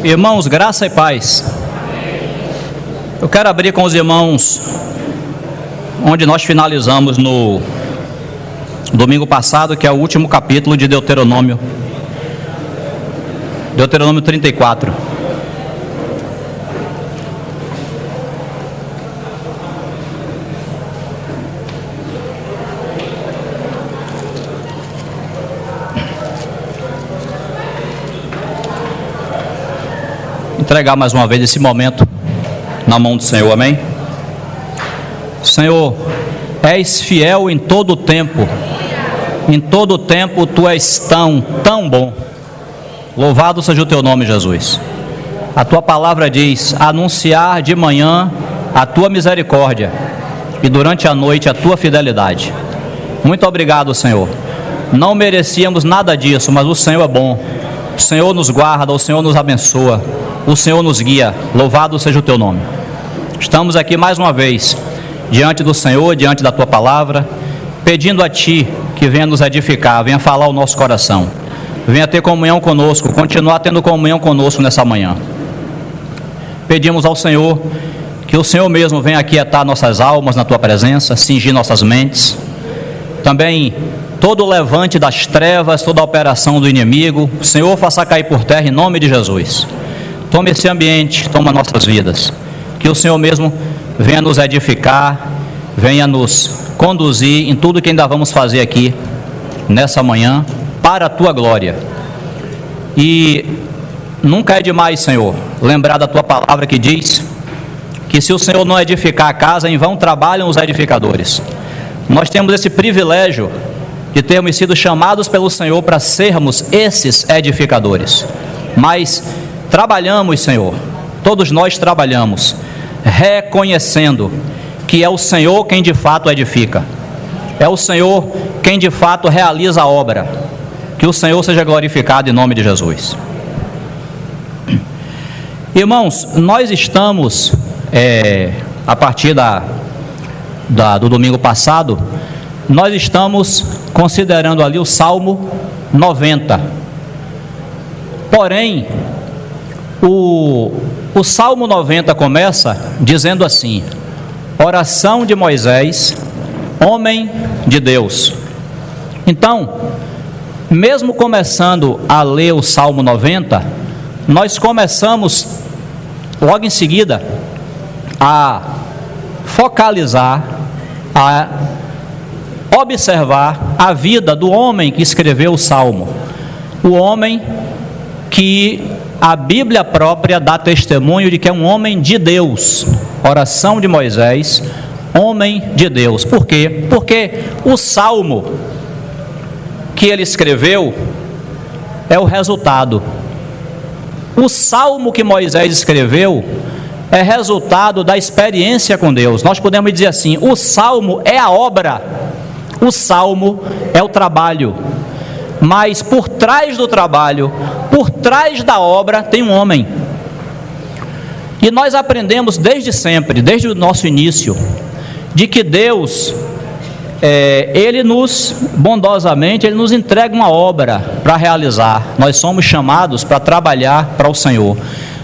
Irmãos, graça e paz. Eu quero abrir com os irmãos onde nós finalizamos no domingo passado, que é o último capítulo de Deuteronômio 34. Entregar mais uma vez esse momento na mão do Senhor, amém? Senhor, és fiel em todo o tempo tu és tão bom. Louvado seja o teu nome, Jesus. A tua palavra diz: anunciar de manhã a tua misericórdia e durante a noite a tua fidelidade. Muito obrigado, Senhor. Não merecíamos nada disso, mas o Senhor é bom. O Senhor nos guarda, o Senhor nos abençoa, o Senhor nos guia. Louvado seja o teu nome. Estamos aqui mais uma vez diante do Senhor, diante da tua palavra, pedindo a ti que venha nos edificar, venha falar o nosso coração, venha ter comunhão conosco, continuar tendo comunhão conosco nessa manhã. Pedimos ao Senhor que o Senhor mesmo venha aquietar nossas almas na tua presença, cingir nossas mentes. Também todo o levante das trevas, toda a operação do inimigo, o Senhor faça cair por terra em nome de Jesus. Toma esse ambiente, toma nossas vidas. Que o Senhor mesmo venha nos edificar, venha nos conduzir em tudo que ainda vamos fazer aqui nessa manhã, para a tua glória. E nunca é demais, Senhor, lembrar da tua palavra que diz que se o Senhor não edificar a casa, em vão trabalham os edificadores. Nós temos esse privilégio de termos sido chamados pelo Senhor para sermos esses edificadores. Mas trabalhamos, Senhor, todos nós trabalhamos, reconhecendo que é o Senhor quem de fato edifica, é o Senhor quem de fato realiza a obra. Que o Senhor seja glorificado em nome de Jesus. Irmãos, nós estamos, a partir do domingo passado, nós estamos considerando ali o Salmo 90. Porém, o Salmo 90 começa dizendo assim: oração de Moisés, homem de Deus. Então, mesmo começando a ler o Salmo 90, nós começamos logo em seguida a focalizar, a observar a vida do homem que escreveu o Salmo, o homem que a Bíblia própria dá testemunho de que é um homem de Deus. Oração de Moisés, homem de Deus. Por quê? Porque o Salmo que ele escreveu é o resultado. O Salmo que Moisés escreveu é resultado da experiência com Deus. Nós podemos dizer assim: o Salmo é a obra, o Salmo é o trabalho, mas por trás do trabalho, por trás da obra, tem um homem. E nós aprendemos desde sempre, desde o nosso início, de que Deus, Ele nos, bondosamente, Ele nos entrega uma obra para realizar. Nós somos chamados para trabalhar para o Senhor.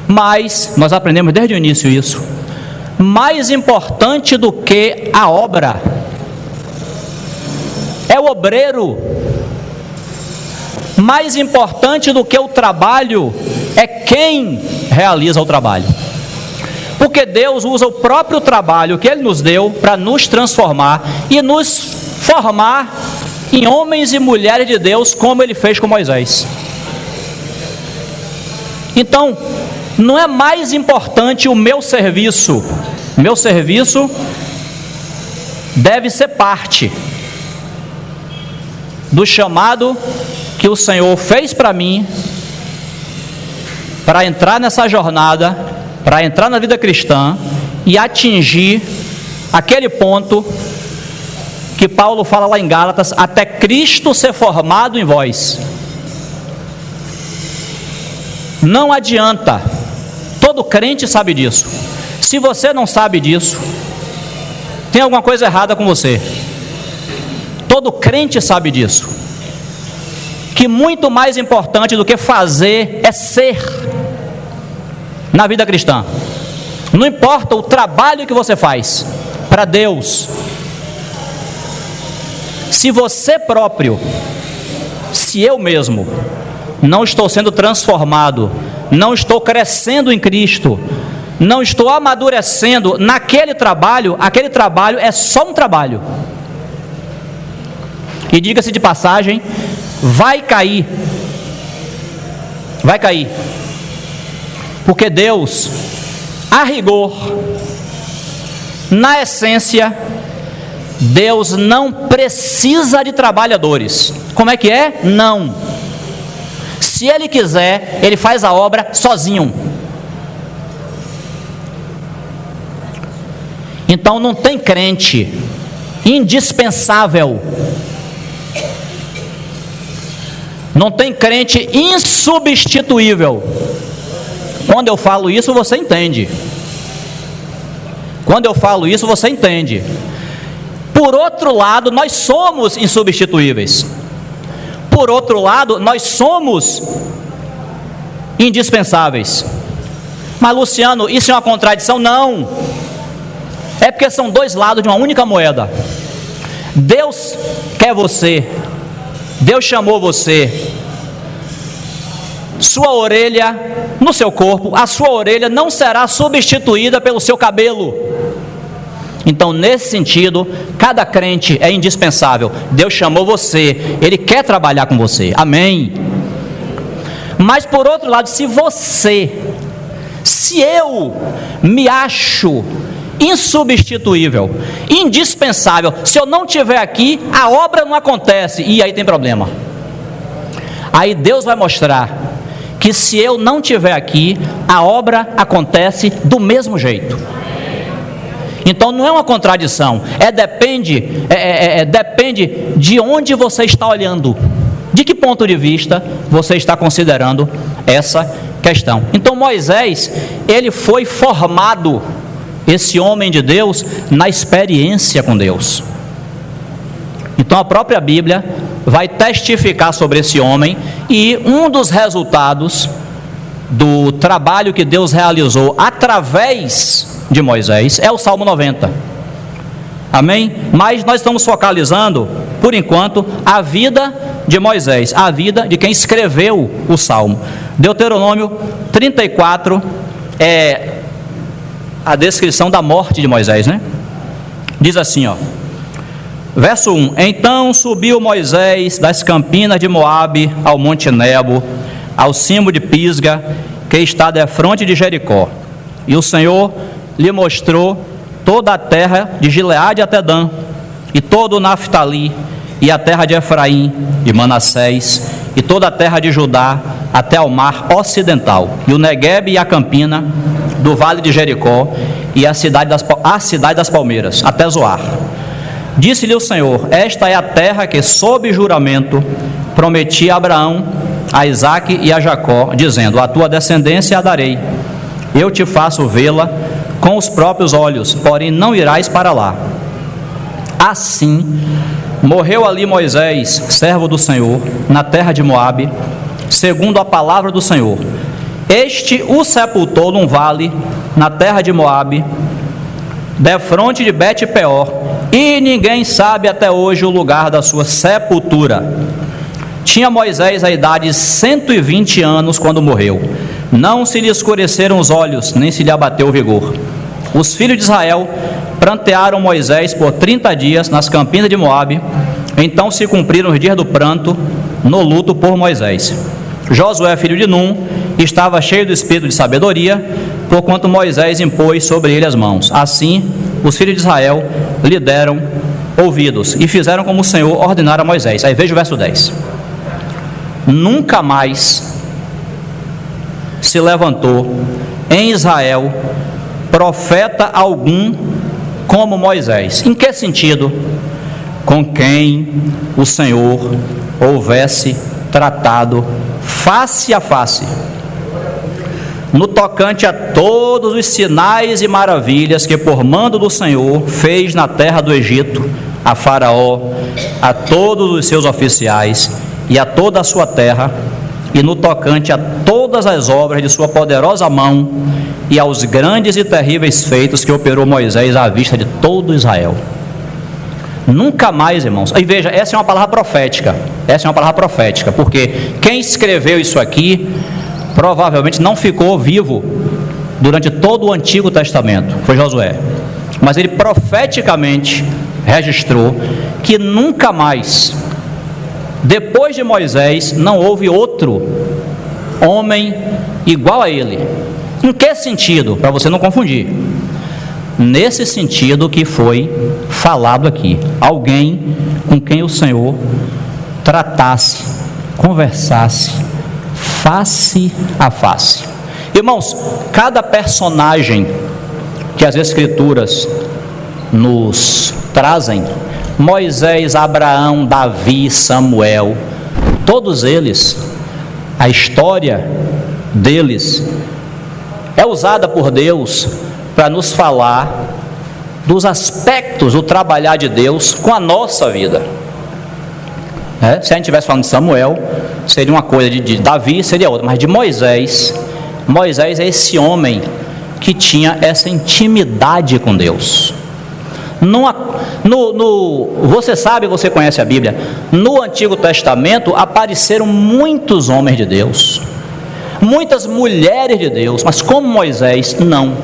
Mas, nós aprendemos desde o início isso, mais importante do que a obra é o obreiro. Mais importante do que o trabalho é quem realiza o trabalho. Porque Deus usa o próprio trabalho que Ele nos deu para nos transformar e nos formar em homens e mulheres de Deus, como Ele fez com Moisés. Então, não é mais importante o meu serviço. Meu serviço deve ser parte do chamado que o Senhor fez para mim, para entrar nessa jornada, para entrar na vida cristã e atingir aquele ponto que Paulo fala lá em Gálatas: até Cristo ser formado em vós. Não adianta, todo crente sabe disso. Se você não sabe disso, tem alguma coisa errada com você. Todo crente sabe disso, que muito mais importante do que fazer é ser. na vida cristã. Não importa o trabalho que você faz para Deus, se você próprio, se eu mesmo, não estou sendo transformado, não estou crescendo em Cristo, não estou amadurecendo naquele trabalho, aquele trabalho é só um trabalho. E diga-se de passagem, vai cair, porque Deus, a rigor, na essência, Deus não precisa de trabalhadores. Como é que é? Não. Se Ele quiser, Ele faz a obra sozinho. Então não tem crente indispensável, não tem crente insubstituível. Quando eu falo isso, você entende. Quando eu falo isso, você entende. Por outro lado, nós somos insubstituíveis. Por outro lado, nós somos indispensáveis. Mas Luciano, isso é uma contradição? Não. É porque são dois lados de uma única moeda. Deus quer você, Deus chamou você. Sua orelha no seu corpo, a sua orelha não será substituída pelo seu cabelo. Então, nesse sentido, cada crente é indispensável. Deus chamou você, Ele quer trabalhar com você, amém? Mas por outro lado, se eu me acho insubstituível, indispensável, se eu não estiver aqui, a obra não acontece, e aí tem problema. Aí Deus vai mostrar que se eu não estiver aqui, a obra acontece do mesmo jeito. Então não é uma contradição, depende de onde você está olhando, de que ponto de vista você está considerando essa questão. Então Moisés, ele foi formado, esse homem de Deus, na experiência com Deus. Então a própria Bíblia vai testificar sobre esse homem, e um dos resultados do trabalho que Deus realizou através de Moisés é o Salmo 90, amém? Mas nós estamos focalizando, por enquanto, a vida de Moisés, a vida de quem escreveu o Salmo. Deuteronômio 34 é a descrição da morte de Moisés, né? Diz assim, verso 1: Então subiu Moisés das campinas de Moabe ao monte Nebo, ao cimo de Pisga, que está defronte de Jericó. E o Senhor lhe mostrou toda a terra de Gileade até Dan, e todo o Naftali, e a terra de Efraim, de Manassés, e toda a terra de Judá, até ao mar ocidental, e o Neguebe e a campina do vale de Jericó, e a cidade das palmeiras, até Zoar. Disse-lhe o Senhor: Esta é a terra que, sob juramento, prometi a Abraão, a Isaque e a Jacó, dizendo: A tua descendência a darei. Eu te faço vê-la com os próprios olhos, porém não irás para lá. Assim, morreu ali Moisés, servo do Senhor, na terra de Moabe, segundo a palavra do Senhor. Este o sepultou num vale, na terra de Moabe, defronte de Bet-peor, e ninguém sabe até hoje o lugar da sua sepultura. Tinha Moisés a idade de 120 anos quando morreu. Não se lhe escureceram os olhos, nem se lhe abateu o vigor. Os filhos de Israel prantearam Moisés por 30 dias nas campinas de Moabe. Então se cumpriram os dias do pranto, no luto por Moisés. Josué, filho de Num, estava cheio do espírito de sabedoria, porquanto Moisés impôs sobre ele as mãos. Assim, os filhos de Israel lhe deram ouvidos e fizeram como o Senhor ordenara a Moisés. Aí veja o verso 10. Nunca mais se levantou em Israel profeta algum como Moisés. Em que sentido? Com quem o Senhor houvesse tratado face a face, no tocante a todos os sinais e maravilhas que por mando do Senhor fez na terra do Egito, a Faraó, a todos os seus oficiais e a toda a sua terra, e no tocante a todas todas as obras de sua poderosa mão e aos grandes e terríveis feitos que operou Moisés à vista de todo Israel. Nunca mais, irmãos. E veja, essa é uma palavra profética. Essa é uma palavra profética, porque quem escreveu isso aqui provavelmente não ficou vivo durante todo o Antigo Testamento, foi Josué. Mas ele profeticamente registrou que nunca mais, depois de Moisés, não houve outro homem igual a ele. Em que sentido? Para você não confundir. Nesse sentido que foi falado aqui. Alguém com quem o Senhor tratasse, conversasse, face a face. Irmãos, cada personagem que as Escrituras nos trazem, Moisés, Abraão, Davi, Samuel, todos eles, a história deles é usada por Deus para nos falar dos aspectos do trabalhar de Deus com a nossa vida. Se a gente estivesse falando de Samuel, seria uma coisa, de Davi seria outra, mas de Moisés é esse homem que tinha essa intimidade com Deus. Você sabe, você conhece a Bíblia, no Antigo Testamento apareceram muitos homens de Deus, muitas mulheres de Deus, mas como Moisés, não.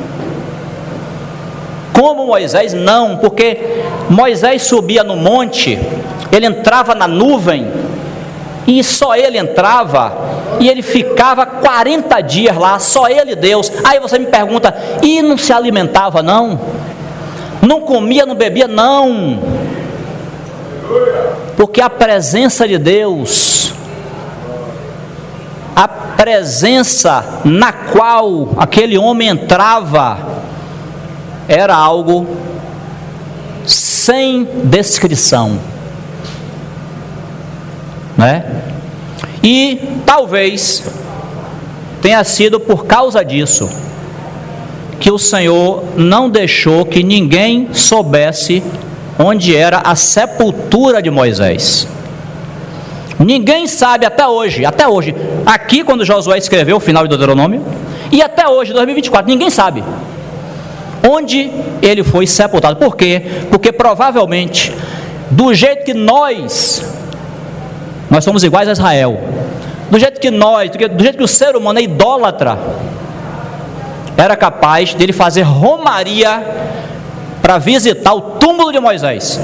Como Moisés, não, porque Moisés subia no monte, ele entrava na nuvem, e só ele entrava, e ele ficava 40 dias lá, só ele e Deus. Aí você me pergunta, e não se alimentava não? Não comia, não bebia não? Porque a presença de Deus, a presença na qual aquele homem entrava, era algo sem descrição, né? E talvez tenha sido por causa disso que o Senhor não deixou que ninguém soubesse onde era a sepultura de Moisés. Ninguém sabe até hoje, aqui quando Josué escreveu o final de Deuteronômio, e até hoje, 2024, ninguém sabe onde ele foi sepultado. Por quê? Porque provavelmente, do jeito que nós somos iguais a Israel, do jeito que o ser humano é idólatra, era capaz dele fazer romaria para visitar o túmulo de Moisés.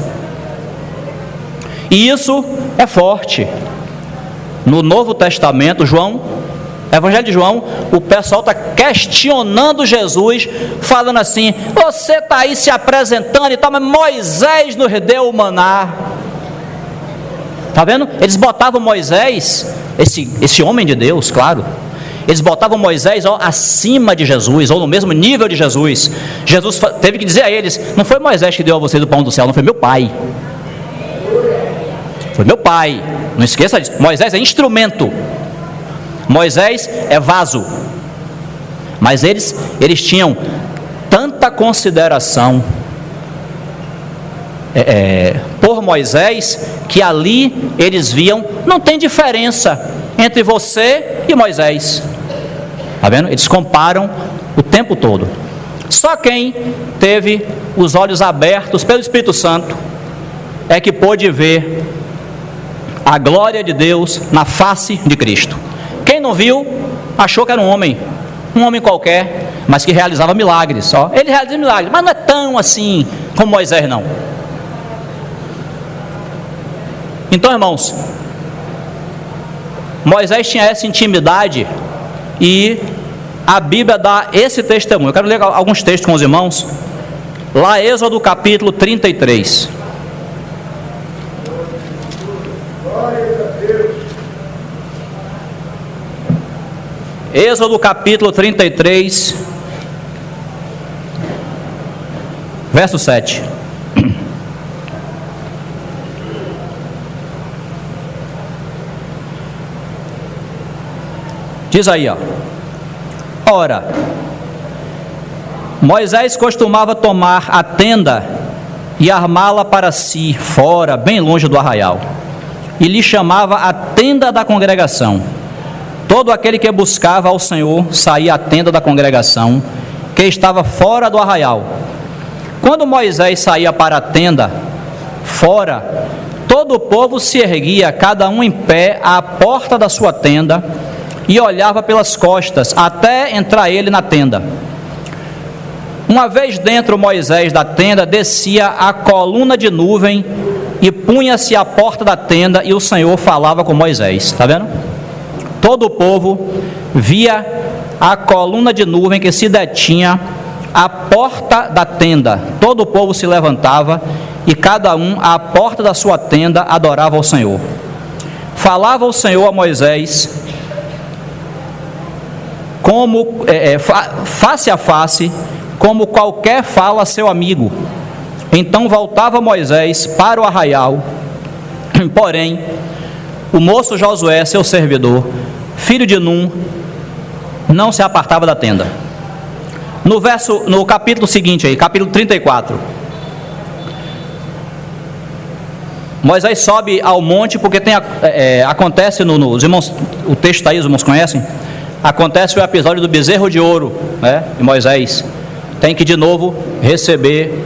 E isso é forte. No Novo Testamento, Evangelho de João, o pessoal está questionando Jesus, falando assim: você está aí se apresentando e tal, mas Moisés nos deu o maná. Está vendo? Eles botavam Moisés, esse homem de Deus, claro, eles botavam Moisés acima de Jesus, ou no mesmo nível de Jesus. Jesus teve que dizer a eles: não foi Moisés que deu a vocês o pão do céu, não, foi meu pai. Foi meu pai, não esqueça disso. Moisés é instrumento, Moisés é vaso. Mas eles tinham tanta consideração por Moisés, que ali eles viam, não tem diferença entre você e Moisés. Está vendo? Eles comparam o tempo todo. Só quem teve os olhos abertos pelo Espírito Santo é que pôde ver a glória de Deus na face de Cristo. Quem não viu, achou que era um homem qualquer, mas que realizava milagres. Ele realiza milagres, mas não é tão assim como Moisés, não. Então, irmãos, Moisés tinha essa intimidade e a Bíblia dá esse testemunho. Eu quero ler alguns textos com os irmãos. Lá, Êxodo capítulo 33. Êxodo capítulo 33, verso 7. Diz aí, ora, Moisés costumava tomar a tenda e armá-la para si, fora, bem longe do arraial, e lhe chamava a tenda da congregação. todo aquele que buscava ao Senhor saía à tenda da congregação, que estava fora do arraial. Quando Moisés saía para a tenda, fora, todo o povo se erguia, cada um em pé, à porta da sua tenda, e olhava pelas costas, até entrar ele na tenda. Uma vez dentro Moisés da tenda, descia a coluna de nuvem, e punha-se à porta da tenda, e o Senhor falava com Moisés. Está vendo? Todo o povo via a coluna de nuvem que se detinha à porta da tenda. Todo o povo se levantava, e cada um à porta da sua tenda adorava ao Senhor. Falava o Senhor a Moisés como face a face, como qualquer fala a seu amigo. Então voltava Moisés para o arraial, porém o moço Josué, seu servidor, filho de Num, não se apartava da tenda. No capítulo seguinte aí, capítulo 34, Moisés sobe ao monte, porque acontece os irmãos, o texto está aí, os irmãos conhecem? Acontece o episódio do bezerro de ouro, né? E Moisés tem que de novo receber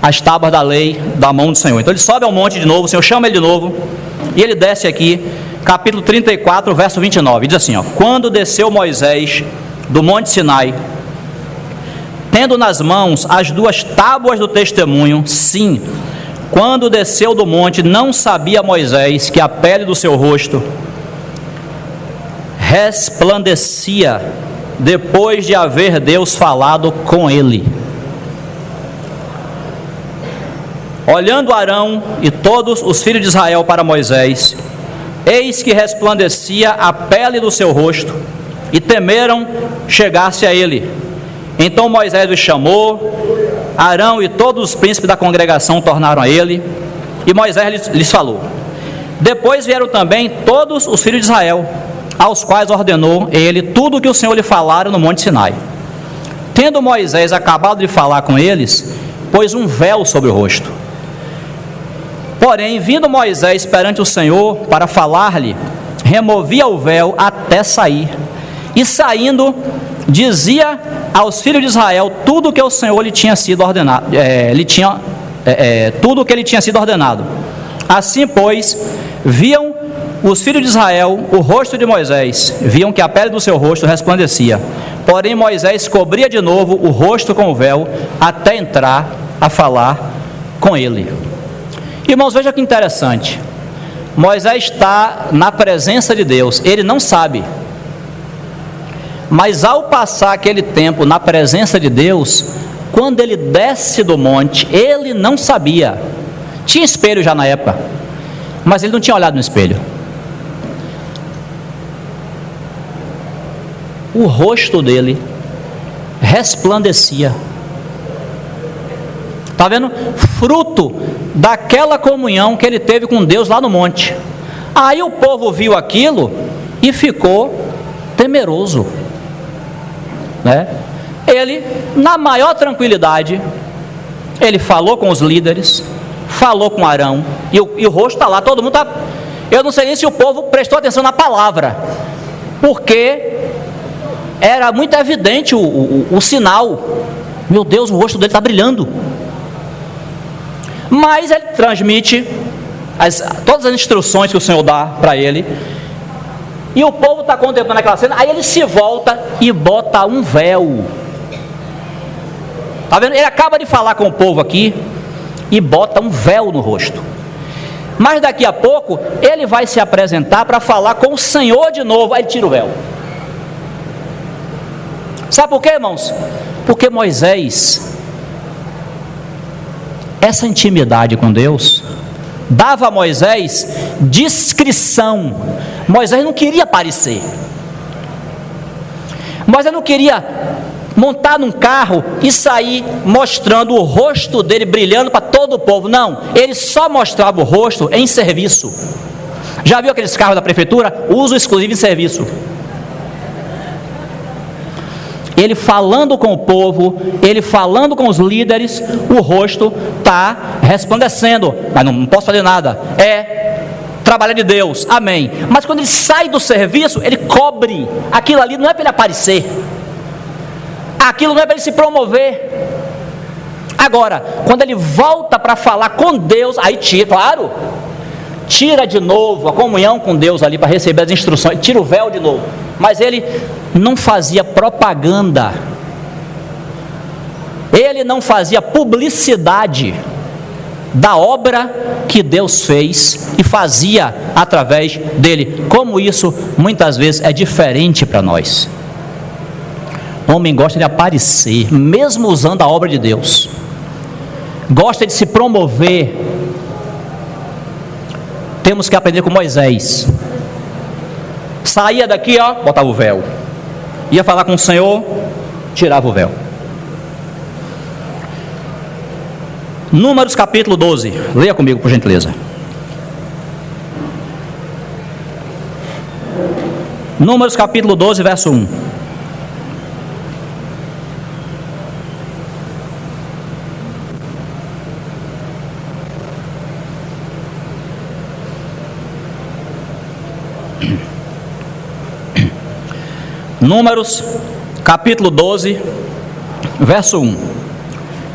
as tábuas da lei da mão do Senhor. Então ele sobe ao monte de novo, o Senhor chama ele de novo, e ele desce aqui, capítulo 34, verso 29, diz assim, ó: quando desceu Moisés do monte Sinai, tendo nas mãos as 2 tábuas do testemunho, sim, quando desceu do monte, não sabia Moisés que a pele do seu rosto resplandecia, depois de haver Deus falado com ele. Olhando Arão e todos os filhos de Israel para Moisés, eis que resplandecia a pele do seu rosto, e temeram chegar-se a ele. Então Moisés os chamou, Arão e todos os príncipes da congregação tornaram a ele, e Moisés lhes falou. Depois vieram também todos os filhos de Israel, aos quais ordenou ele tudo o que o Senhor lhe falara no monte Sinai. Tendo Moisés acabado de falar com eles, pôs um véu sobre o rosto. Porém, vindo Moisés perante o Senhor para falar-lhe, removia o véu até sair, e saindo, dizia aos filhos de Israel tudo o que o Senhor lhe tinha sido ordenado, tudo o que lhe tinha sido ordenado. Assim, pois, viam os filhos de Israel o rosto de Moisés, viam que a pele do seu rosto resplandecia. Porém, Moisés cobria de novo o rosto com o véu, até entrar a falar com ele. Irmãos, veja que interessante. Moisés está na presença de Deus, ele não sabe. Mas ao passar aquele tempo na presença de Deus, quando ele desce do monte, ele não sabia. Tinha espelho já na época, mas ele não tinha olhado no espelho. O rosto dele resplandecia. Está vendo? Fruto daquela comunhão que ele teve com Deus lá no monte. Aí o povo viu aquilo e ficou temeroso, né? Ele, na maior tranquilidade, ele falou com os líderes, falou com Arão, e o rosto está lá, todo mundo está... Eu não sei nem se o povo prestou atenção na palavra, porque era muito evidente o sinal. Meu Deus, o rosto dele está brilhando. Mas ele transmite todas as instruções que o Senhor dá para ele, e o povo está contemplando aquela cena. Aí ele se volta e bota um véu. Está vendo? Ele acaba de falar com o povo aqui e bota um véu no rosto. Mas daqui a pouco ele vai se apresentar para falar com o Senhor de novo. Aí ele tira o véu. Sabe por quê, irmãos? Porque Moisés, essa intimidade com Deus, dava a Moisés discrição. Moisés não queria aparecer. Moisés não queria montar num carro e sair mostrando o rosto dele brilhando para todo o povo. Não, ele só mostrava o rosto em serviço. Já viu aqueles carros da prefeitura? Uso exclusivo em serviço. Ele falando com o povo, ele falando com os líderes, o rosto está resplandecendo. Mas não posso fazer nada. trabalhar de Deus, amém. Mas quando ele sai do serviço, ele cobre. Aquilo ali não é para ele aparecer, aquilo não é para ele se promover. Agora, quando ele volta para falar com Deus, aí tira, claro, tira de novo a comunhão com Deus ali para receber as instruções, tira o véu de novo. Mas ele não fazia propaganda, ele não fazia publicidade da obra que Deus fez e fazia através dele. Como isso muitas vezes é diferente para nós. O homem gosta de aparecer, mesmo usando a obra de Deus, gosta de se promover. Temos que aprender com Moisés. Saía daqui, ó, botava o véu, ia falar com o Senhor, tirava o véu. Números capítulo 12, leia comigo por gentileza. Números capítulo 12, verso 1. Números capítulo 12, verso 1.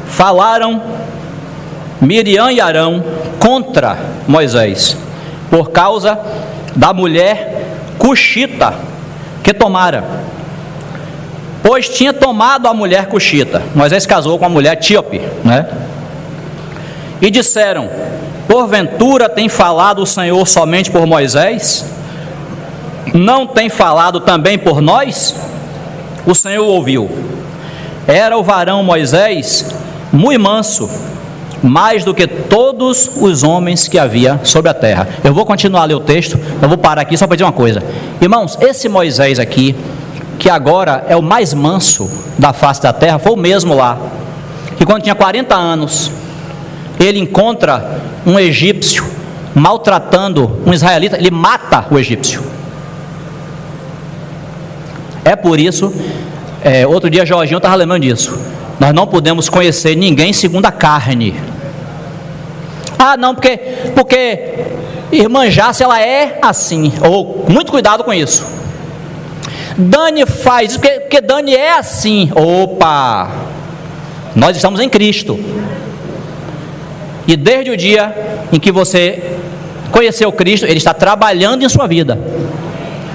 Falaram Miriam e Arão contra Moisés, por causa da mulher cuxita que tomara, pois tinha tomado a mulher cuxita. Moisés casou com a mulher etíope, né? E disseram: porventura tem falado o Senhor somente por Moisés? Não tem falado também por nós? O Senhor ouviu. Era o varão Moisés muito manso, mais do que todos os homens que havia sobre a terra. Eu vou continuar a ler o texto, eu vou parar aqui só para dizer uma coisa. Irmãos, esse Moisés aqui, que agora é o mais manso da face da terra, foi o mesmo lá, que quando tinha 40 anos, ele encontra um egípcio maltratando um israelita, ele mata o egípcio. É por isso, outro dia Jorginho estava lembrando disso, nós não podemos conhecer ninguém segundo a carne. Ah, não, porque irmã Jace, ela é assim, ou muito cuidado com isso. Dani faz isso porque Dani é assim. Opa, nós estamos em Cristo, e desde o dia em que você conheceu Cristo, Ele está trabalhando em sua vida.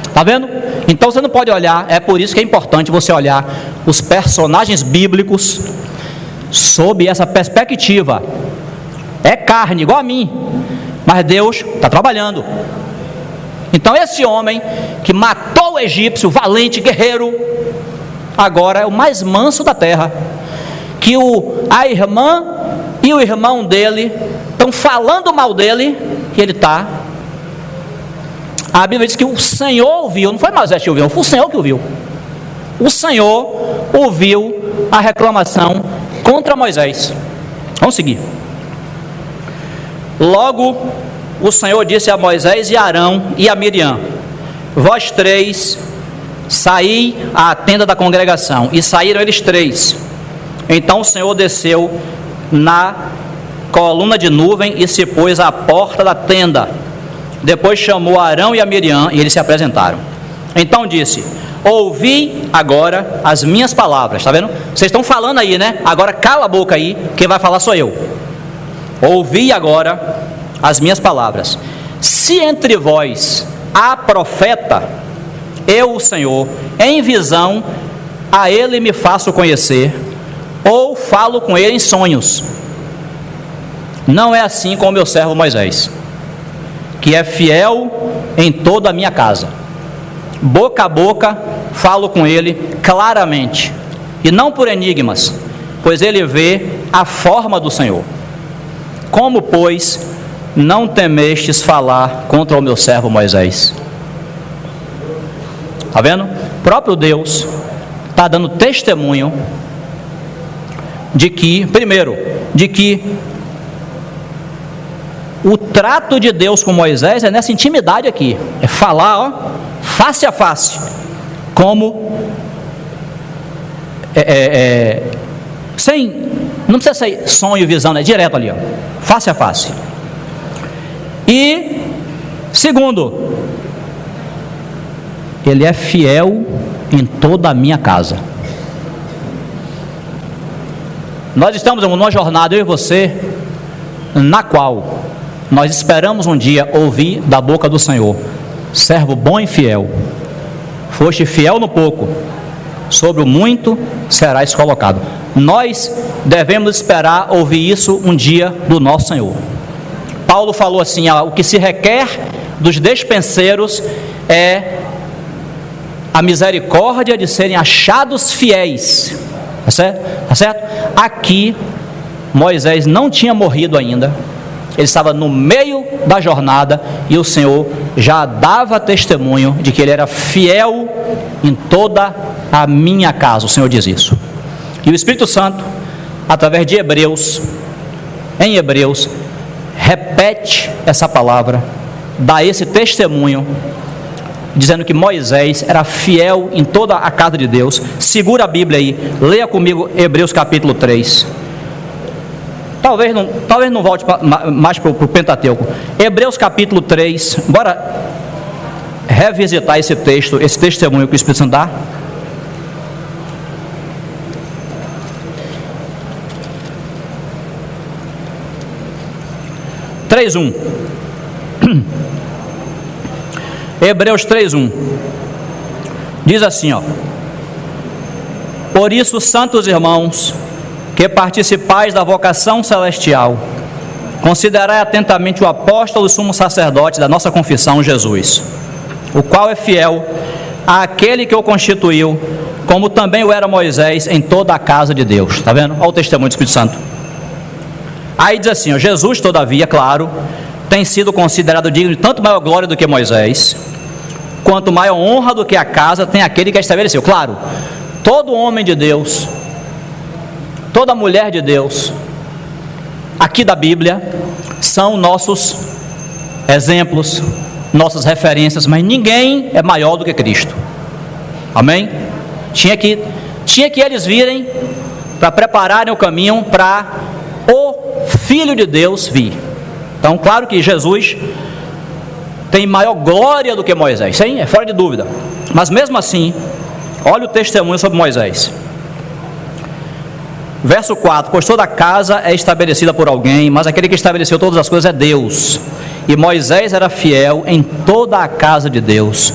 Está vendo? Então você não pode olhar, é por isso que é importante você olhar os personagens bíblicos sob essa perspectiva. É carne, igual a mim, mas Deus está trabalhando. Então esse homem que matou o egípcio, valente, guerreiro, agora é o mais manso da terra, que a irmã e o irmão dele estão falando mal dele, e ele está... A Bíblia diz que o Senhor ouviu, não foi Moisés que ouviu, foi o Senhor que ouviu. O Senhor ouviu a reclamação contra Moisés. Vamos seguir. Logo o Senhor disse a Moisés e a Arão e a Miriam: vós três saí à tenda da congregação. E saíram eles três. Então o Senhor desceu na coluna de nuvem e se pôs à porta da tenda. Depois chamou Arão e a Miriam e eles se apresentaram. Então disse: ouvi agora as minhas palavras. Está vendo? Vocês estão falando aí, né? Agora cala a boca aí, quem vai falar sou eu. Ouvi agora as minhas palavras. Se entre vós há profeta, eu, o Senhor, em visão, a ele me faço conhecer, ou falo com ele em sonhos. Não é assim com o meu servo Moisés, que é fiel em toda a minha casa. Boca a boca falo com ele claramente, e não por enigmas, pois ele vê a forma do Senhor. Como, pois, não temestes falar contra o meu servo Moisés? Está vendo? O próprio Deus está dando testemunho de que, primeiro, de que o trato de Deus com Moisés é nessa intimidade aqui, é falar, ó, face a face, como sem, não precisa ser sonho e visão, é direto ali, ó, face a face. E Segundo, Ele é fiel em toda a minha casa. Nós estamos numa jornada, eu e você, na qual nós esperamos um dia ouvir da boca do Senhor: servo bom e fiel, foste fiel no pouco, sobre o muito serás colocado. Nós devemos esperar ouvir isso um dia do nosso Senhor. Paulo falou assim: o que se requer dos despenseiros é a misericórdia de serem achados fiéis. Tá certo? Tá certo? Aqui Moisés não tinha morrido ainda, ele estava no meio da jornada e o Senhor já dava testemunho de que ele era fiel em toda a minha casa. O Senhor diz isso. E o Espírito Santo, através de Hebreus, em Hebreus, repete essa palavra, dá esse testemunho, dizendo que Moisés era fiel em toda a casa de Deus. Segura a Bíblia aí, leia comigo Hebreus capítulo 3. Talvez não volte mais para o Pentateuco. Hebreus capítulo 3, bora revisitar esse texto, esse testemunho que o Espírito Santo dá. Hebreus 3:1 diz assim, por isso, santos irmãos, que participais da vocação celestial, considerai atentamente o apóstolo e sumo sacerdote da nossa confissão, Jesus, o qual é fiel àquele que o constituiu, como também o era Moisés em toda a casa de Deus. Está vendo? Olha o testemunho do Espírito Santo. Aí diz assim, Jesus, todavia, claro, tem sido considerado digno de tanto maior glória do que Moisés, quanto maior honra do que a casa tem aquele que a estabeleceu. Claro, todo homem de Deus, toda mulher de Deus, aqui da Bíblia, são nossos exemplos, nossas referências, mas ninguém é maior do que Cristo. Amém? Tinha que eles virem para prepararem o caminho para o Filho de Deus vir. Então, claro que Jesus tem maior glória do que Moisés, sim, é fora de dúvida. Mas mesmo assim, olha o testemunho sobre Moisés. Verso 4: pois toda casa é estabelecida por alguém, mas aquele que estabeleceu todas as coisas é Deus. E Moisés era fiel em toda a casa de Deus,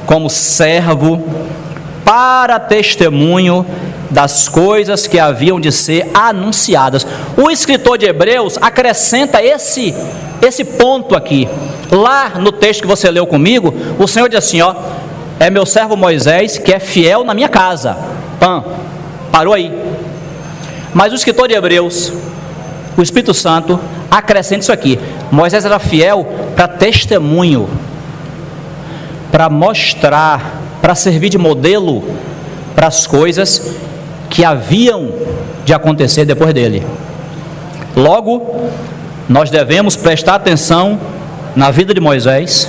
como servo, para testemunho das coisas que haviam de ser anunciadas. O escritor de Hebreus acrescenta esse ponto aqui. Lá no texto que você leu comigo, o Senhor diz assim, é meu servo Moisés que é fiel na minha casa. Parou aí. Mas o escritor de Hebreus, o Espírito Santo, acrescenta isso aqui: Moisés era fiel para testemunho, para mostrar, para servir de modelo para as coisas que haviam de acontecer depois dele. Logo, nós devemos prestar atenção na vida de Moisés,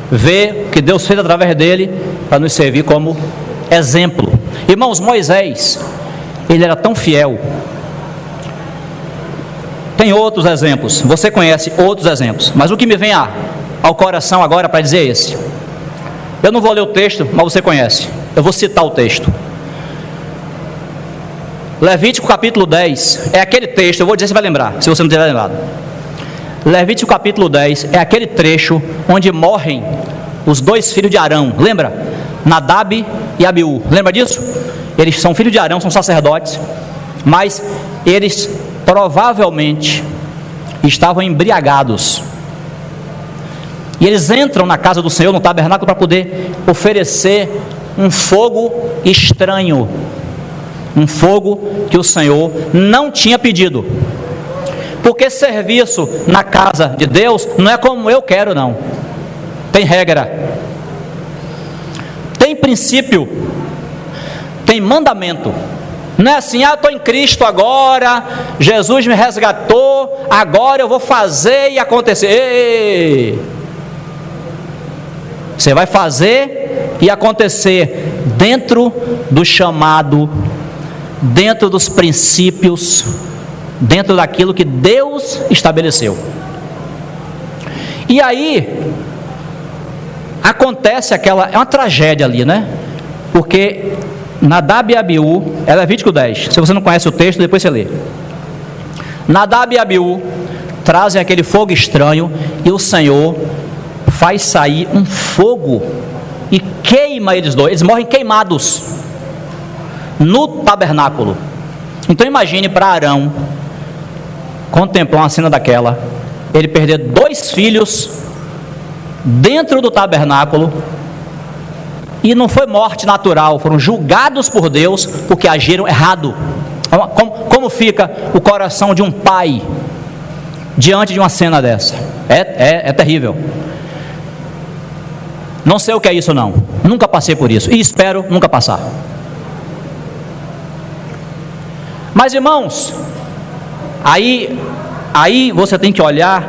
ver o que Deus fez através dele, para nos servir como exemplo. Irmãos, Moisés, ele era tão fiel. Tem outros exemplos, você conhece outros exemplos, mas o que me vem ao coração agora para dizer é esse. Eu não vou ler o texto, mas você conhece. Eu vou citar o texto. Levítico capítulo 10, é aquele texto, eu vou dizer, você vai lembrar, se você não tiver lembrado. Levítico capítulo 10, é aquele trecho onde morrem os dois filhos de Arão, lembra? Nadab e Abiú, lembra disso? Eles são filhos de Arão, são sacerdotes, mas eles provavelmente estavam embriagados. E eles entram na casa do Senhor, no tabernáculo, para poder oferecer um fogo estranho, um fogo que o Senhor não tinha pedido, porque serviço na casa de Deus não é como eu quero, não. Tem regra, tem princípio, tem mandamento. Não é assim, eu estou em Cristo agora, Jesus me resgatou, agora eu vou fazer e acontecer. Ei! Você vai fazer e acontecer dentro do chamado, dentro dos princípios, dentro daquilo que Deus estabeleceu. E aí acontece é uma tragédia ali, né? Porque Nadab e Abiú, é Levítico 10, se você não conhece o texto, depois você lê. Nadab e Abiú trazem aquele fogo estranho e o Senhor faz sair um fogo e queima eles dois, eles morrem queimados no tabernáculo. Então imagine para Arão contemplar uma cena daquela, ele perder 2 filhos dentro do tabernáculo, e não foi morte natural, foram julgados por Deus porque agiram errado. Como fica o coração de um pai diante de uma cena dessa? É terrível. Não sei o que é isso não, nunca passei por isso e espero nunca passar. Mas irmãos, aí você tem que olhar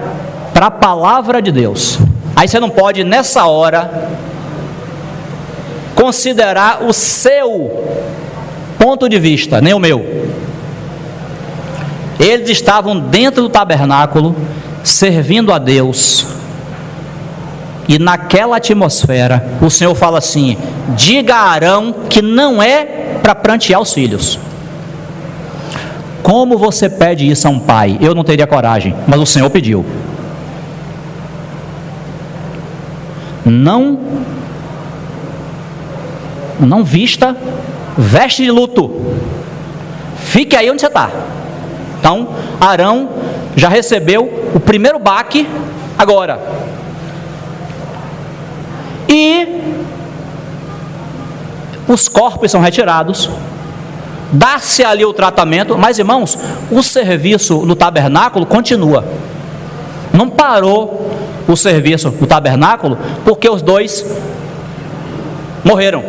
para a palavra de Deus. Aí você não pode nessa hora considerar o seu ponto de vista, nem o meu. Eles estavam dentro do tabernáculo, servindo a Deus, e naquela atmosfera, o Senhor fala assim: diga a Arão que não é para prantear os filhos. Como você pede isso a um pai? Eu não teria coragem, mas o Senhor pediu. Não veste de luto, fique aí onde você está. Então Arão já recebeu o primeiro baque agora, e os corpos são retirados, dá-se ali o tratamento. Mas irmãos, o serviço no tabernáculo continua, não parou o serviço no tabernáculo porque os 2 morreram.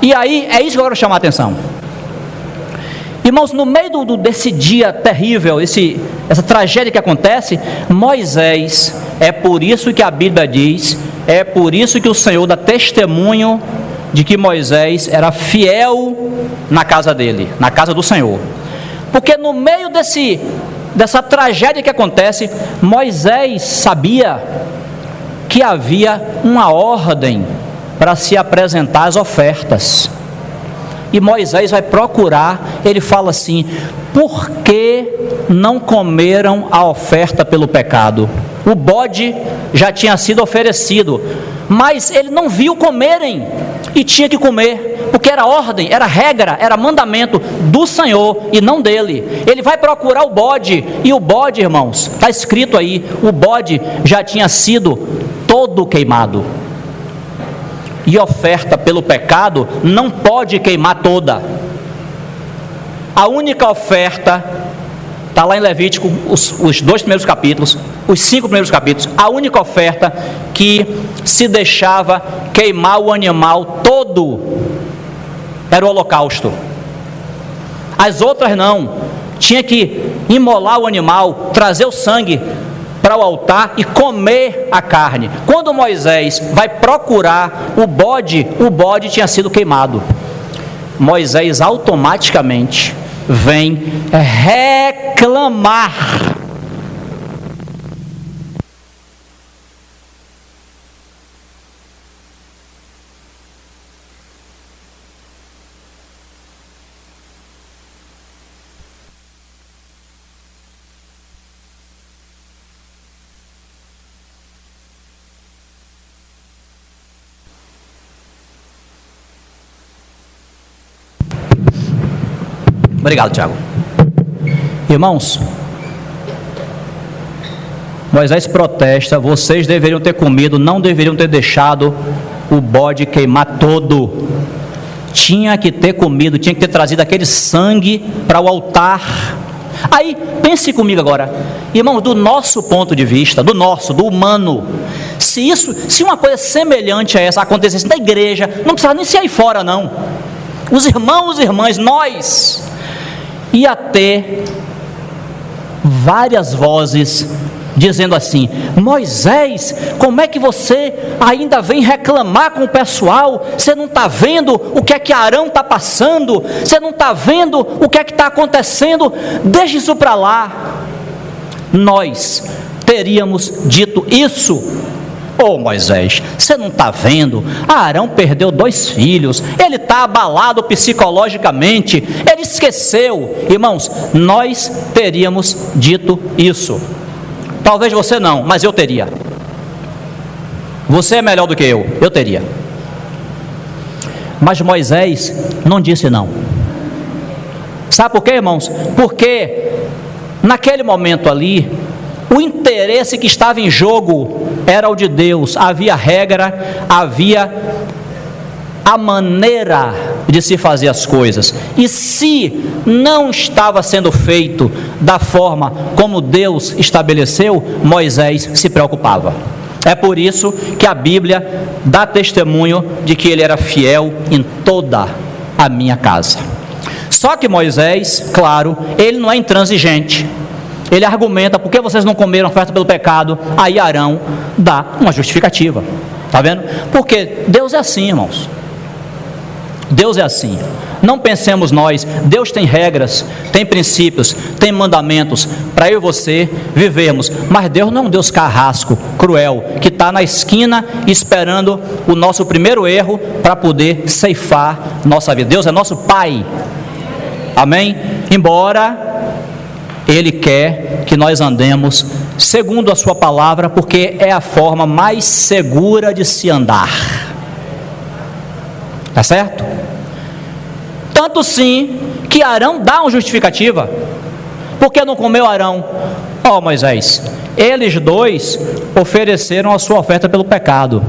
E aí é isso que eu quero chamar a atenção, irmãos. No meio desse dia terrível, essa tragédia que acontece, Moisés, é por isso que a Bíblia diz, é por isso que o Senhor dá testemunho de que Moisés era fiel na casa dele, na casa do Senhor. Porque no meio dessa tragédia que acontece, Moisés sabia que havia uma ordem para se apresentar as ofertas. E Moisés vai procurar, ele fala assim: por que não comeram a oferta pelo pecado? O bode já tinha sido oferecido, mas ele não viu comerem, e tinha que comer, porque era ordem, era regra, era mandamento do Senhor e não dele. Ele vai procurar o bode, e o bode, irmãos, está escrito aí, o bode já tinha sido todo queimado. E oferta pelo pecado não pode queimar toda. A única oferta, está lá em Levítico, os 2 primeiros capítulos, os 5 primeiros capítulos, a única oferta que se deixava queimar o animal todo era o holocausto. As outras não, tinha que imolar o animal, trazer o sangue para o altar e comer a carne. Quando Moisés vai procurar o bode tinha sido queimado. Moisés automaticamente vem reclamar. Obrigado, Tiago. Irmãos, Moisés protesta: vocês deveriam ter comido, não deveriam ter deixado o bode queimar todo. Tinha que ter comido, tinha que ter trazido aquele sangue para o altar. Aí, pense comigo agora, irmãos, do nosso ponto de vista, do humano, se uma coisa semelhante a essa acontecesse na igreja, não precisava nem ser aí fora não, os irmãos e irmãs, nós ia ter várias vozes dizendo assim: Moisés, como é que você ainda vem reclamar com o pessoal? Você não está vendo o que é que Arão está passando? Você não está vendo o que é que está acontecendo? Deixa isso para lá. Nós teríamos dito isso. Ô Moisés, você não está vendo? Arão perdeu 2 filhos, ele está abalado psicologicamente, ele esqueceu. Irmãos, nós teríamos dito isso. Talvez você não, mas eu teria. Você é melhor do que eu teria. Mas Moisés não disse não. Sabe por quê, irmãos? Porque naquele momento ali, o interesse que estava em jogo era o de Deus. Havia regra, havia a maneira de se fazer as coisas. E se não estava sendo feito da forma como Deus estabeleceu, Moisés se preocupava. É por isso que a Bíblia dá testemunho de que ele era fiel em toda a minha casa. Só que Moisés, claro, ele não é intransigente. Ele argumenta: por que vocês não comeram oferta pelo pecado? Aí Arão dá uma justificativa. Está vendo? Porque Deus é assim, irmãos. Deus é assim. Não pensemos nós. Deus tem regras, tem princípios, tem mandamentos para eu e você vivermos. Mas Deus não é um Deus carrasco, cruel, que está na esquina esperando o nosso primeiro erro para poder ceifar nossa vida. Deus é nosso Pai. Amém? Embora Ele quer que nós andemos segundo a sua palavra, porque é a forma mais segura de se andar. Tá certo? Tanto sim que Arão dá uma justificativa. Por que não comeu Arão? Ó Moisés, eles 2 ofereceram a sua oferta pelo pecado.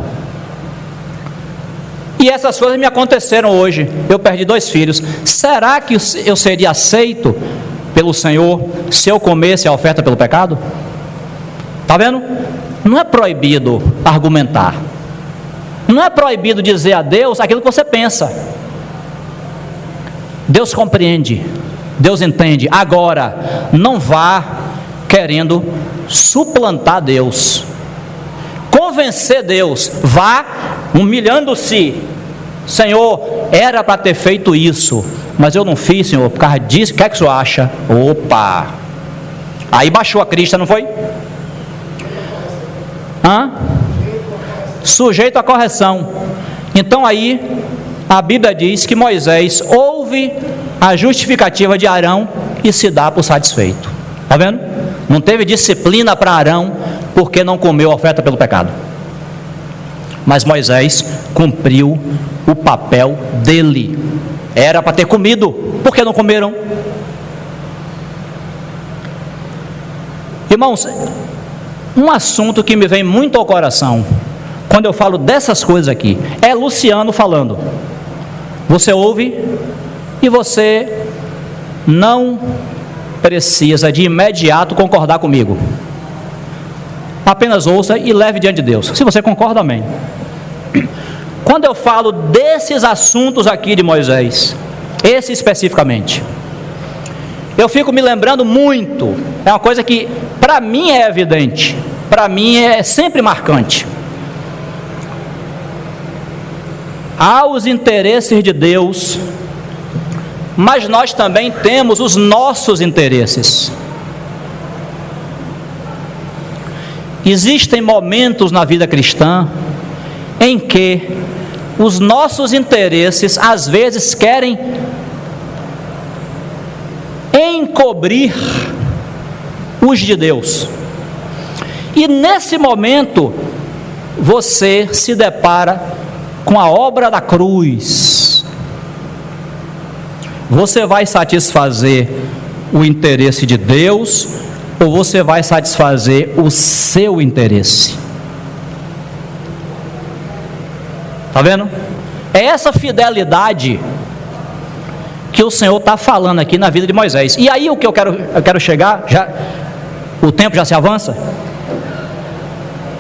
E essas coisas me aconteceram hoje. Eu perdi 2 filhos. Será que eu seria aceito pelo Senhor se eu comesse a oferta pelo pecado? Está vendo? Não é proibido argumentar. Não é proibido dizer a Deus aquilo que você pensa. Deus compreende, Deus entende. Agora, não vá querendo suplantar Deus, convencer Deus. Vá humilhando-se. Senhor, era para ter feito isso, mas eu não fiz, Senhor, por causa disso. O que é que o senhor acha? Opa! Aí baixou a crista, não foi? Sujeito à correção. Então aí a Bíblia diz que Moisés ouve a justificativa de Arão e se dá por satisfeito. Está vendo? Não teve disciplina para Arão porque não comeu a oferta pelo pecado. Mas Moisés cumpriu o papel dele. Era para ter comido. Por que não comeram? Irmãos, um assunto que me vem muito ao coração quando eu falo dessas coisas aqui é Luciano falando. Você ouve e você não precisa de imediato concordar comigo. Apenas ouça e leve diante de Deus. Se você concorda, amém. Quando eu falo desses assuntos aqui de Moisés, esse especificamente, eu fico me lembrando muito. É uma coisa que para mim é evidente, para mim é sempre marcante. Há os interesses de Deus, mas nós também temos os nossos interesses. Existem momentos na vida cristã em que os nossos interesses às vezes querem encobrir os de Deus. E nesse momento você se depara com a obra da cruz. Você vai satisfazer o interesse de Deus ou você vai satisfazer o seu interesse? Está vendo? É essa fidelidade que o Senhor está falando aqui na vida de Moisés. E aí o que eu quero chegar, o tempo já se avança.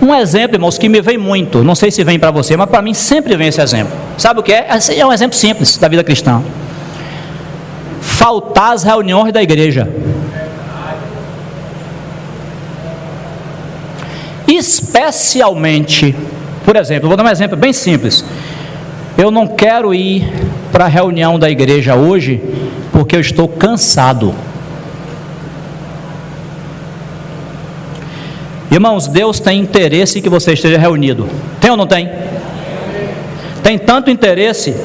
Um exemplo, irmãos, que me vem muito, não sei se vem para você, mas para mim sempre vem esse exemplo. Sabe o que é? É um exemplo simples da vida cristã. Faltar às reuniões da igreja. Especialmente, por exemplo, vou dar um exemplo bem simples. Eu não quero ir para a reunião da igreja hoje porque eu estou cansado. Irmãos, Deus tem interesse que você esteja reunido. Tem ou não tem? Tem tanto interesse.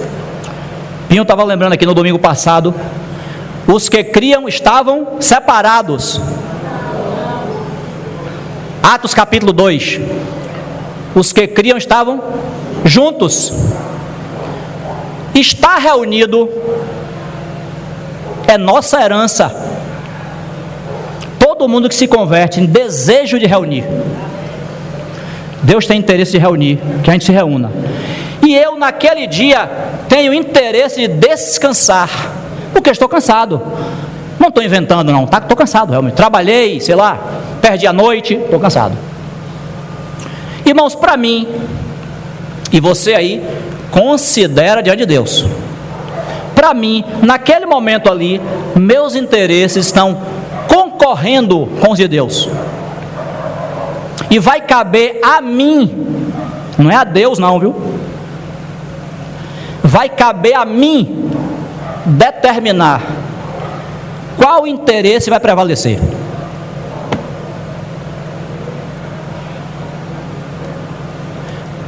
Pinho estava lembrando aqui no domingo passado, os que criam estavam separados. Atos capítulo 2. Os que criam estavam juntos. Estar reunido é nossa herança. Todo mundo que se converte em desejo de reunir. Deus tem interesse de reunir, que a gente se reúna. E eu naquele dia tenho interesse de descansar, porque estou cansado. Não estou inventando não, estou cansado realmente. Trabalhei, sei lá, perdi a noite, estou cansado. Irmãos, para mim, e você aí, considera diante de Deus. Para mim, naquele momento ali, meus interesses estão concorrendo com os de Deus. E vai caber a mim, não é a Deus não, viu? Vai caber a mim determinar qual interesse vai prevalecer.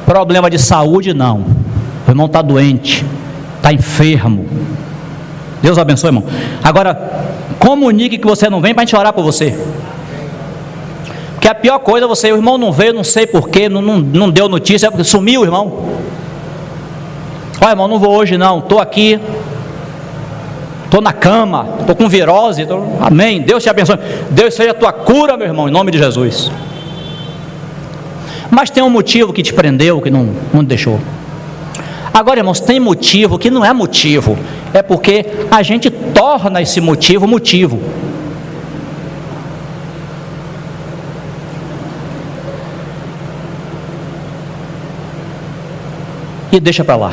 Problema de saúde, não. O irmão está doente, está enfermo. Deus abençoe, irmão. Agora, comunique que você não vem para a gente orar por você. Porque a pior coisa é você, o irmão não veio, não sei porquê, não deu notícia, porque sumiu o irmão. Olha, irmão, não vou hoje não, estou aqui, estou na cama, estou com virose, amém, Deus te abençoe, Deus seja a tua cura, meu irmão, em nome de Jesus. Mas tem um motivo que te prendeu, que não te deixou. Agora, irmãos, tem motivo que não é motivo, é porque a gente torna esse motivo motivo. E deixa para lá.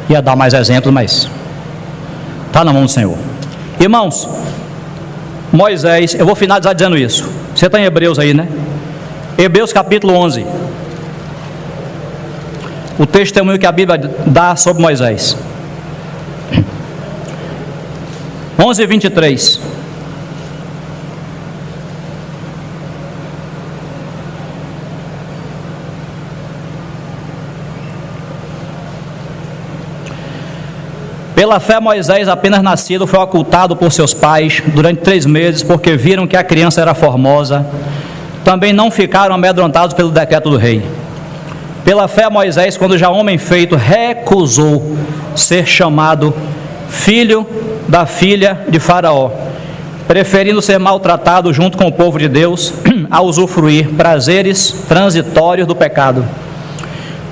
Ia dar mais exemplos, mas está na mão do Senhor. Irmãos, Moisés, eu vou finalizar dizendo isso. Você está em Hebreus aí, né? Hebreus capítulo 11. O testemunho que a Bíblia dá sobre Moisés. 11:23. Pela fé, Moisés, apenas nascido, foi ocultado por seus pais durante 3 meses, porque viram que a criança era formosa. Também não ficaram amedrontados pelo decreto do rei. Pela fé, Moisés, quando já homem feito, recusou ser chamado filho da filha de Faraó, preferindo ser maltratado junto com o povo de Deus, a usufruir prazeres transitórios do pecado.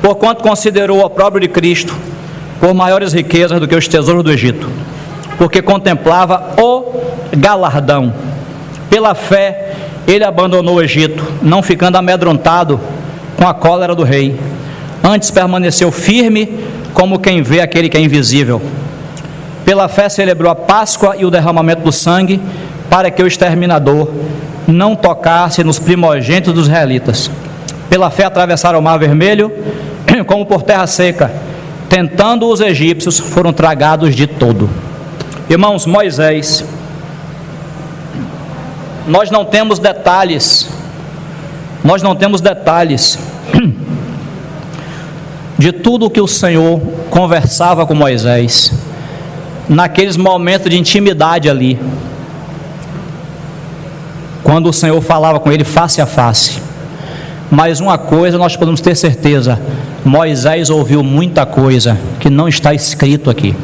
Porquanto considerou o opróbrio de Cristo por maiores riquezas do que os tesouros do Egito, porque contemplava o galardão. Pela fé, ele abandonou o Egito, não ficando amedrontado com a cólera do rei. Antes permaneceu firme, como quem vê aquele que é invisível. Pela fé celebrou a Páscoa e o derramamento do sangue, para que o exterminador não tocasse nos primogênitos dos israelitas. Pela fé atravessaram o Mar Vermelho, como por terra seca, tentando os egípcios, foram tragados de todo. Irmãos, Moisés, nós não temos detalhes de tudo que o Senhor conversava com Moisés, naqueles momentos de intimidade ali, quando o Senhor falava com ele face a face. Mas uma coisa nós podemos ter certeza: Moisés ouviu muita coisa que não está escrito aqui.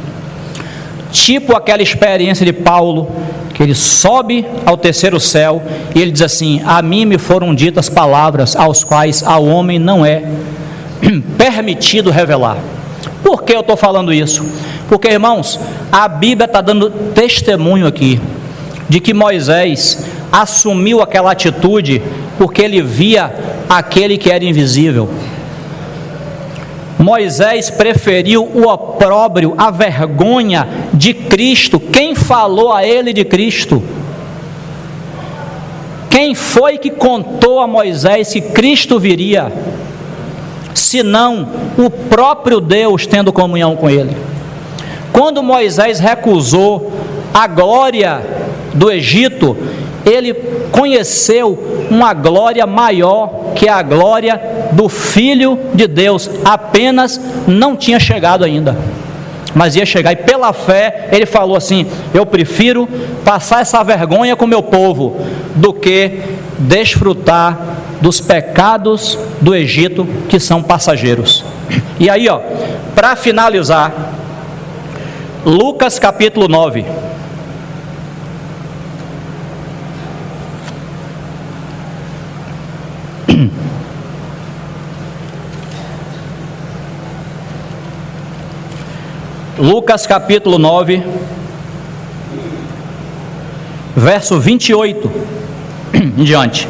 Tipo aquela experiência de Paulo, que ele sobe ao terceiro céu e ele diz assim: a mim me foram ditas palavras aos quais ao homem não é permitido revelar. Por que eu estou falando isso? Porque, irmãos, a Bíblia está dando testemunho aqui de que Moisés assumiu aquela atitude porque ele via aquele que era invisível. Moisés preferiu o opróbrio, a vergonha de Cristo. Quem falou a ele de Cristo? Quem foi que contou a Moisés que Cristo viria? Senão o próprio Deus tendo comunhão com ele. Quando Moisés recusou a glória do Egito ele conheceu uma glória maior que a glória do Filho de Deus, apenas não tinha chegado ainda, mas ia chegar, e pela fé ele falou assim: eu prefiro passar essa vergonha com o meu povo do que desfrutar dos pecados do Egito, que são passageiros. E aí, para finalizar, Lucas capítulo 9. Lucas capítulo 9, verso 28 em diante.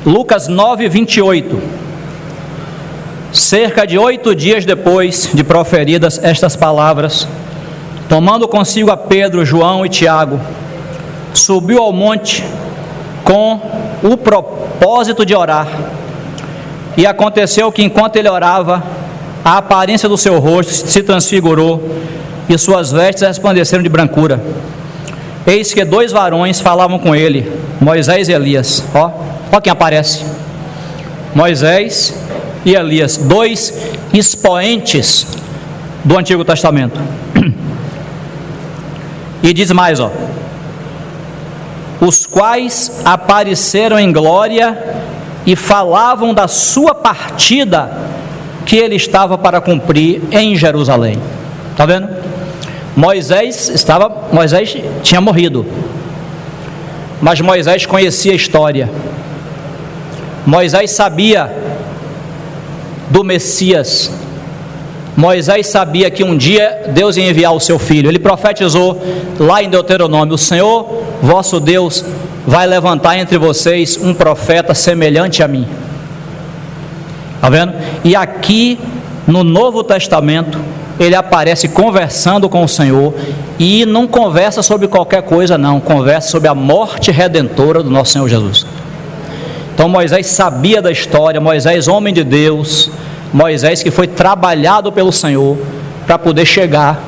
Lucas 9, 28. Cerca de 8 dias depois de proferidas estas palavras, tomando consigo a Pedro, João e Tiago, subiu ao monte com o propósito de orar. E aconteceu que, enquanto ele orava, a aparência do seu rosto se transfigurou e suas vestes resplandeceram de brancura. Eis que 2 varões falavam com ele, Moisés e Elias. Ó quem aparece: Moisés e Elias, 2 expoentes do Antigo Testamento. E diz mais, os quais apareceram em glória e falavam da sua partida que ele estava para cumprir em Jerusalém. Está vendo? Moisés tinha morrido, mas Moisés conhecia a história. Moisés sabia do Messias. Moisés sabia que um dia Deus ia enviar o seu filho. Ele profetizou lá em Deuteronômio: o Senhor vosso Deus vai levantar entre vocês um profeta semelhante a mim. Está vendo? E aqui no Novo Testamento ele aparece conversando com o Senhor, e não conversa sobre qualquer coisa não, conversa sobre a morte redentora do nosso Senhor Jesus. Então Moisés sabia da história, Moisés homem de Deus, Moisés que foi trabalhado pelo Senhor para poder chegar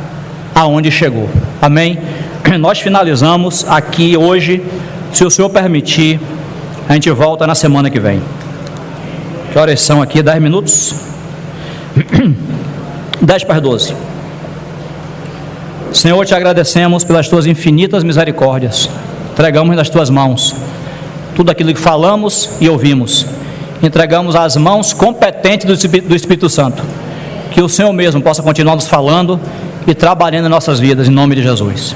aonde chegou. Amém? Nós finalizamos aqui hoje. Se o Senhor permitir, a gente volta na semana que vem. Que horas são aqui? 10 minutos? 10 para as 12. Senhor, te agradecemos pelas tuas infinitas misericórdias. Entregamos nas tuas mãos tudo aquilo que falamos e ouvimos. Entregamos às mãos competentes do Espírito Santo. Que o Senhor mesmo possa continuar nos falando e trabalhando em nossas vidas, em nome de Jesus.